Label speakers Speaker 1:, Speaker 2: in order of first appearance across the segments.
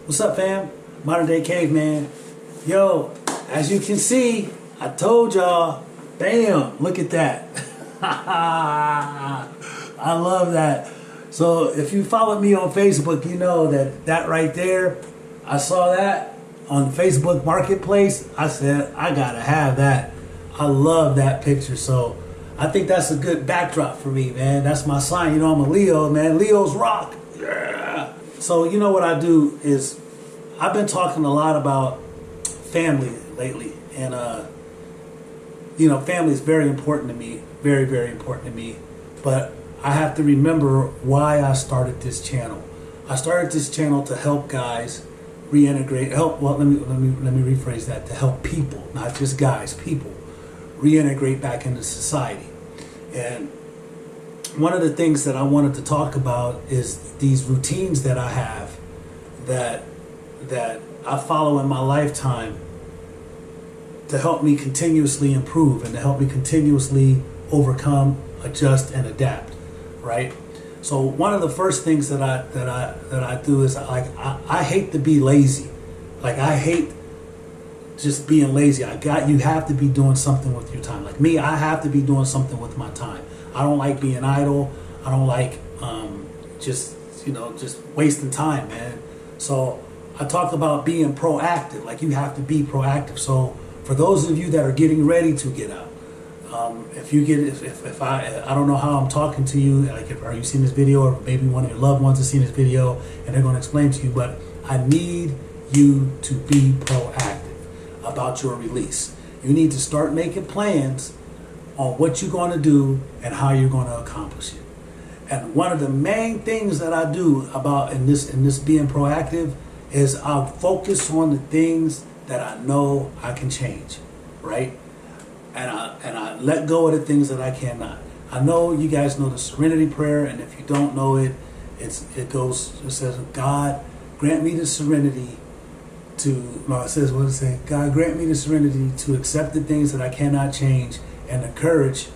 Speaker 1: What's up, fam? Modern Day Caveman. Yo, as you can see, I told y'all, bam, look at that. I love that. So if you followed me on Facebook, you know that right there, I saw that on Facebook Marketplace. I said, I gotta have that. I love that picture. So I think that's a good backdrop for me, man. That's my sign. You know, I'm a Leo, man. Leos rock. Yeah. So you know what I do is I've been talking a lot about family lately. And, you know, family is very important to me. Very, very important to me. But I have to remember why I started this channel. I started this channel to help guys reintegrate. Let me rephrase that. To help people, not just guys, people reintegrate back into society. And one of the things that I wanted to talk about is these routines that I have that I follow in my lifetime to help me continuously improve and to help me continuously overcome, adjust, and adapt. Right? So one of the first things that I do is I hate to be lazy. Like, I hate just being lazy. You have to be doing something with your time. Like me, I have to be doing something with my time. I don't like being idle. I don't like just wasting time, man. So I talk about being proactive. Like, you have to be proactive. So for those of you that are getting ready to get out, if I don't know how I'm talking to you, like, are you seeing this video, or maybe one of your loved ones has seen this video and they're going to explain to you, but I need you to be proactive about your release. You need to start making plans on what you're going to do and how you're going to accomplish it. And one of the main things that I do about in this being proactive is I'll focus on the things that I know I can change, right? And I let go of the things that I cannot. I know you guys know the Serenity Prayer, and if you don't know it, it says, God, grant me the serenity God, grant me the serenity to accept the things that I cannot change, and the courage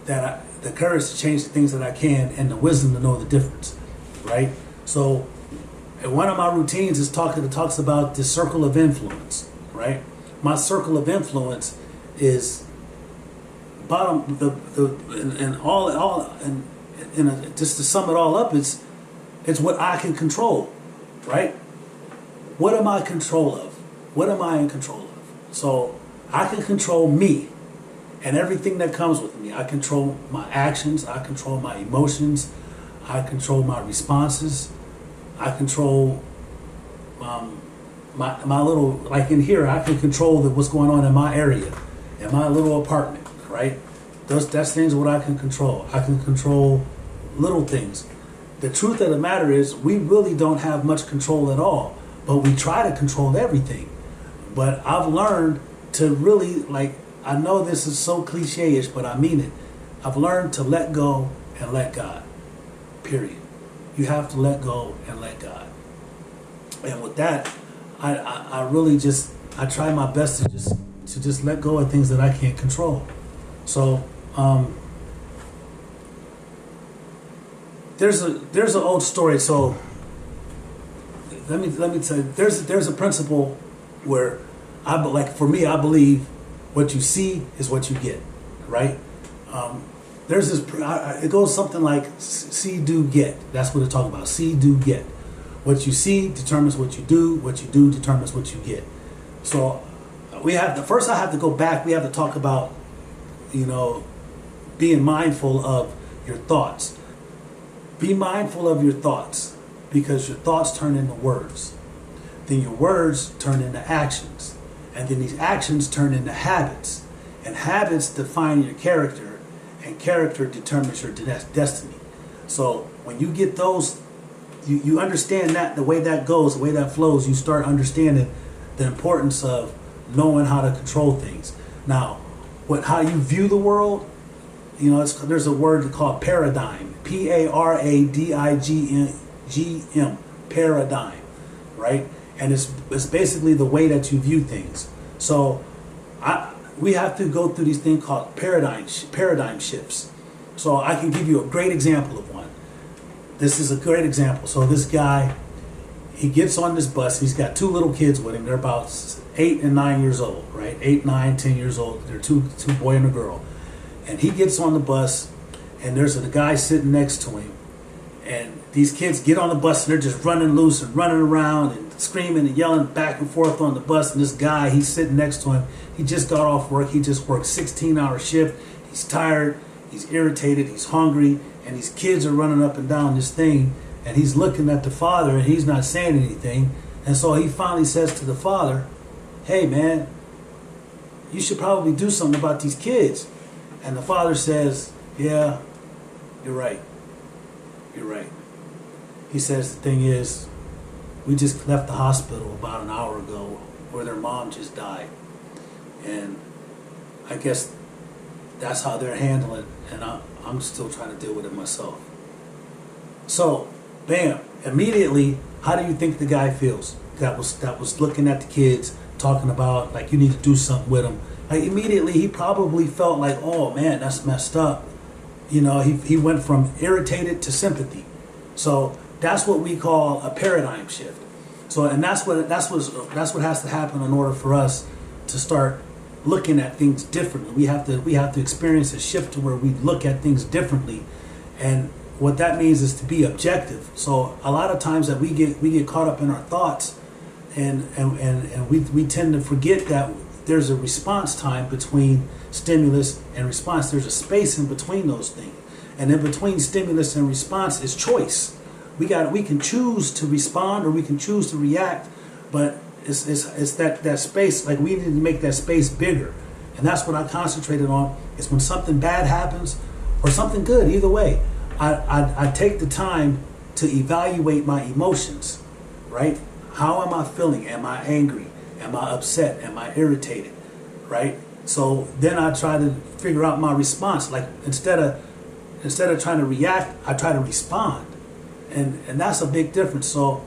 Speaker 1: to change the things that I can, and the wisdom to know the difference, right? So, and one of my routines is talks about the circle of influence, right? My circle of influence is just to sum it all up, it's what I can control, right? What am I in control of? What am I in control of? So I can control me and everything that comes with me. I control my actions. I control my emotions. I control my responses. I control my little, like in here, I can control what's going on in my area, in my little apartment, right? That's things what I can control. I can control little things. The truth of the matter is, we really don't have much control at all, but we try to control everything. But I've learned to really, like, I know this is so cliche-ish, but I mean it. I've learned to let go and let God, period. You have to let go and let God. And with that, I really just, I try my best to just let go of things that I can't control. So there's an old story. So let me tell you, there's a principle where for me, I believe what you see is what you get, right? There's this, it goes something like see, do, get. That's what it's talking about. See, do, get. What you see determines what you do determines what you get. So first I have to go back. We have to talk about, being mindful of your thoughts. Be mindful of your thoughts, because your thoughts turn into words. Then your words turn into actions. And then these actions turn into habits. And habits define your character, and character determines your destiny. So when you get those, you understand that, the way that goes, the way that flows, you start understanding the importance of knowing how to control things. Now, how you view the world, there's a word called paradigm. Paradigm, paradigm, right? And it's basically the way that you view things. So we have to go through these things called paradigm shifts. So I can give you a great example of one. This is a great example. So this guy, he gets on this bus. He's got two little kids with him. They're about 8 and 9 years old, right? 8, 9, 10 years old. They're two boy and a girl. And he gets on the bus, and there's a guy sitting next to him. And these kids get on the bus, and they're just running loose and running around and screaming and yelling back and forth on the bus. And this guy, he's sitting next to him. He just got off work. He just worked 16-hour shift. He's tired. He's irritated. He's hungry. And these kids are running up and down this thing. And he's looking at the father, and he's not saying anything. And so he finally says to the father, "Hey, man, you should probably do something about these kids." And the father says, "Yeah, you're right. You're right." He says, "The thing is, we just left the hospital about an hour ago where their mom just died. And I guess that's how they're handling it. And I'm still trying to deal with it myself." So, bam, immediately, how do you think the guy feels? That was looking at the kids, talking about, like, you need to do something with them. Like, immediately, he probably felt like, oh, man, that's messed up. You know, he went from irritated to sympathy. So that's what we call a paradigm shift. So, and that's what has to happen in order for us to start looking at things differently. We have to experience a shift to where we look at things differently, and what that means is to be objective. So a lot of times that we get caught up in our thoughts, and we tend to forget that there's a response time between stimulus and response. There's a space in between those things, and in between stimulus and response is choice. We can choose to respond or we can choose to react, but it's that space. Like, we need to make that space bigger, and that's what I concentrated on. Is when something bad happens or something good, either way, I take the time to evaluate my emotions. Right? How am I feeling? Am I angry? Am I upset? Am I irritated? Right? So then I try to figure out my response. Like, instead of trying to react, I try to respond. And that's a big difference. So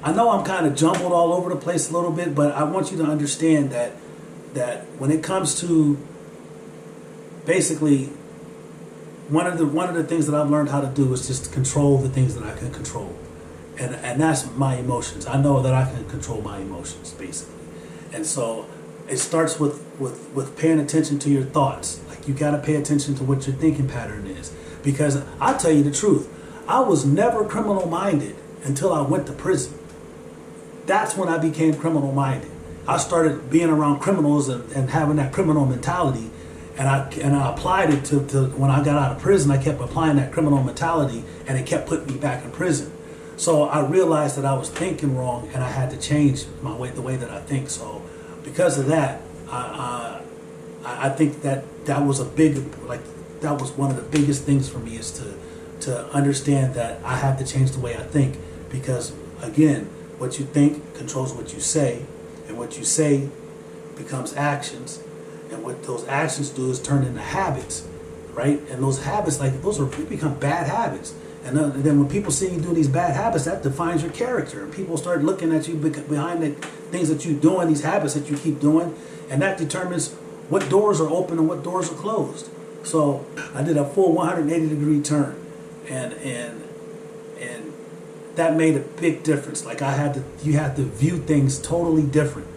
Speaker 1: I know I'm kind of jumbled all over the place a little bit, but I want you to understand that when it comes to basically one of the things that I've learned how to do is just to control the things that I can control. And that's my emotions. I know that I can control my emotions, basically. And so it starts with paying attention to your thoughts. Like, you got to pay attention to what your thinking pattern is. Because I'll tell you the truth, I was never criminal-minded until I went to prison. That's when I became criminal-minded. I started being around criminals and having that criminal mentality, and I applied it to when I got out of prison. I kept applying that criminal mentality, and it kept putting me back in prison. So I realized that I was thinking wrong, and I had to change the way that I think. So because of that, I think that was that was one of the biggest things for me, is to understand that I have to change the way I think. Because, again, what you think controls what you say, and what you say becomes actions, and what those actions do is turn into habits, right? And those habits, they become bad habits. And then when people see you do these bad habits, that defines your character. And people start looking at you behind the things that you're doing, these habits that you keep doing, and that determines what doors are open and what doors are closed. So I did a full 180-degree turn, and that made a big difference. Like, you had to view things totally different.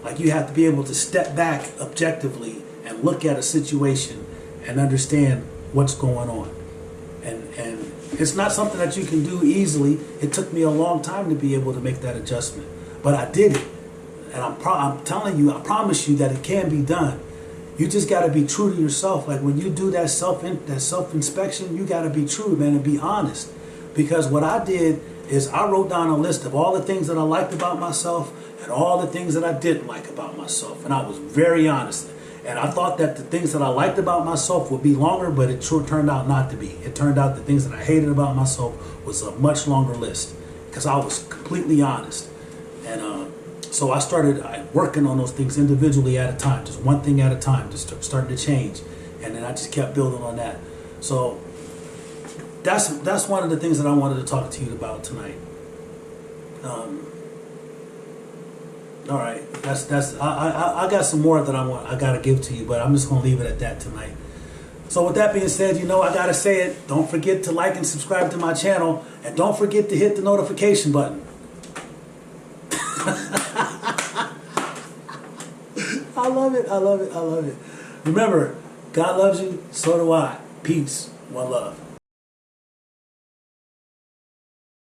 Speaker 1: Like, you have to be able to step back objectively and look at a situation and understand what's going on. And it's not something that you can do easily. It took me a long time to be able to make that adjustment, but I did it. And I'm telling you, I promise you that it can be done. You just got to be true to yourself. Like, when you do that self-inspection, you got to be true, man, and be honest. Because what I did is I wrote down a list of all the things that I liked about myself and all the things that I didn't like about myself. And I was very honest. And I thought that the things that I liked about myself would be longer, but it sure turned out not to be. It turned out the things that I hated about myself was a much longer list, because I was completely honest. And so I started working on those things individually at a time, just one thing at a time, just starting to change. And then I just kept building on that. So that's one of the things that I wanted to talk to you about tonight. All right, I got some more that I gotta give to you, but I'm just gonna leave it at that tonight. So with that being said, I gotta say it. Don't forget to like and subscribe to my channel, and don't forget to hit the notification button. I love it. I love it. I love it. Remember, God loves you. So do I. Peace. One love.